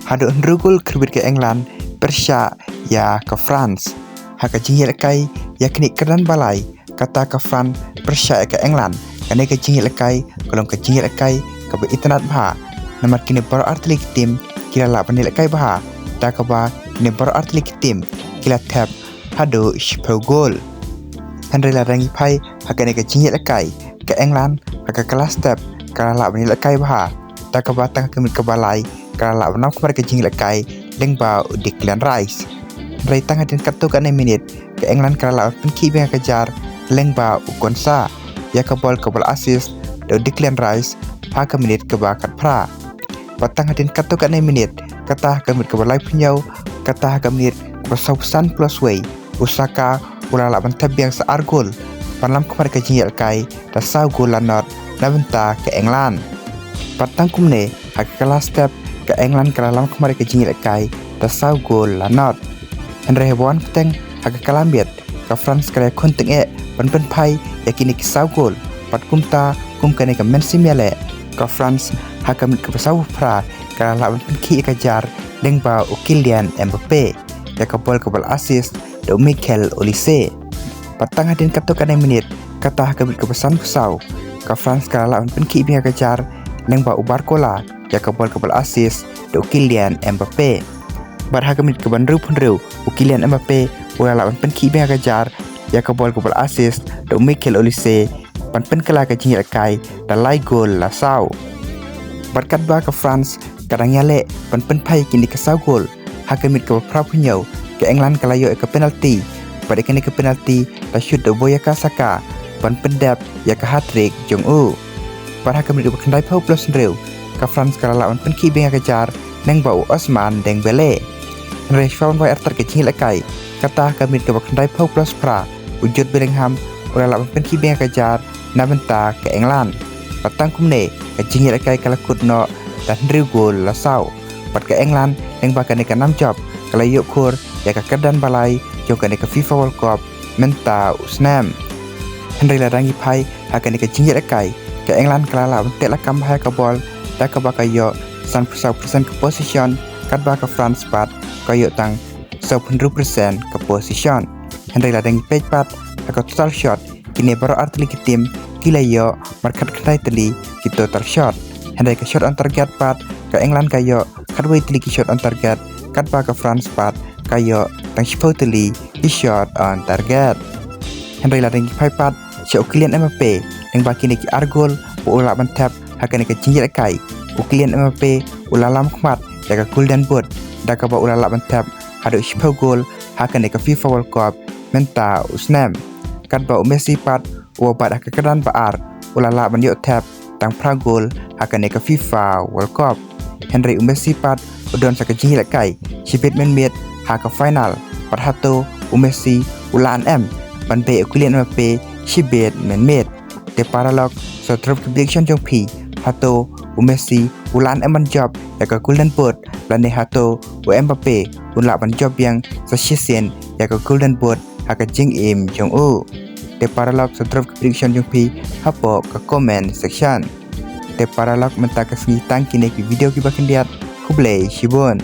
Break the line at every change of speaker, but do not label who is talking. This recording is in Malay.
hado rugul kerbit ke England, Persia ya ke France. Haka jingil kai ya kini keran balai kata ke France, Persia ya ke England. Kane ke jingil kai kolong ke jingil kai ke internet bah. Nomor kini baru artilik tim kila la panil kai bah. Tak ba kini baru artilik tim kila tap hado shipau gol. Henry la rangi pai haka ne ke jingil kai ke England haka kelas tap kala la panil kai bah. Tak ba tang kemit ke balai kala la banam ke jingil kai lengba Declan Rice. Rai tang hadin katuk ane minit ke England kala penki beng kejar lengba Ukonsa ya kabol assist do Declan Rice haka minit ke bakat pra patang hadin katuk ane minit kata kemit ke balai punyau kata haka minit ke sausan plus way Usaka ulala bantab yang sear gol panlam kemar ke jingil kai da sau gol lanot nabenta ke England patang kumne haka kelas step ke England kala kemar ke jingil kai da sau gol lanot Henry Hebon peteng agak kalambiat ke France kaya konting pen pai yakini kisau gol pat kumta kum kene ke mensimele ke France hakamit ke pesau pra kala lawan penki kejar lengba Kylian Mbappe ya kabol assist do Michael Olise patang hadin katuk ane menit kata hakamit ke pesan pesau ke France kala lawan penki biha kejar lengba Barcola ya kabol assist do Kylian Mbappe bar hakamit ke banru punru Kylian Mbappe ulala penki biha kejar ya kabol assist do Michael Olise pen kala ke jingil kai da lai gol la sau berkat ba ke France kadang yale pen pai kini ke sau gol hakamit ke pra punyau ke England kala yo ke penalti pada kini ke penalti da shoot do Boyaka Saka pen pendap ya ke hat-trick Jong-u bar hakamit ke kendai pau plus reu ke France kala lawan penki biha kejar neng bau Osman Dembele Rashford wa artar ke jingil kai kata kami ke kendai pau plus pra wujud Bellingham ulala penki biha kejar nabenta ke England patang kumne ke jingil kai kala kutno dan riu gol la sau pat ke England yang bakane ke 6 job kala yuk kur ya ke kedan balai jokane ke FIFA World Cup menta usnam Henry la rangi pai hakane ke jingil kai ke England kala la bentek la kam ha ke bol da ke bakayo 90% ke position kat ba ke France pat kayo tang 90% ke position Henry la rangi page pat ke total shot kini baru artli ke tim kila yo markat kedai teli ki total shot Henry ke shot on target pat ke England kayo kadway teli ki shot on target kat ba ke France pat kayo tang shipau teli ki shot on target Henry la rangi pai pat si Kylian Mbappe yang baki ni ki argol ulala bantap hakane ke jingil kai Kylian Mbappe ulala makmat ya ke golden boot da ka ba ulala bantap hado shipau gol hakane ke FIFA World Cup menta usnam kat ba Messi pat ubat ke kedan baar ulala banyo tap tang pragol hakane ke FIFA World Cup Henry Messi pat udon sa ke jingil kai sibit menmet haka final pat hato Messi ulaan ban be Kylian Mbappe sibit menmet te paralog so trop prediction jong pi hato Messi ulaan man job ya ke golden boot lane hato Mbappe ulaan ban job yang sa season ya ke golden boot haka jing Jong-u te paralog so trop prediction jong pi hapo ke comment section te paralog menta ke sengi tang kini ki video ki bakin diat kublai shibun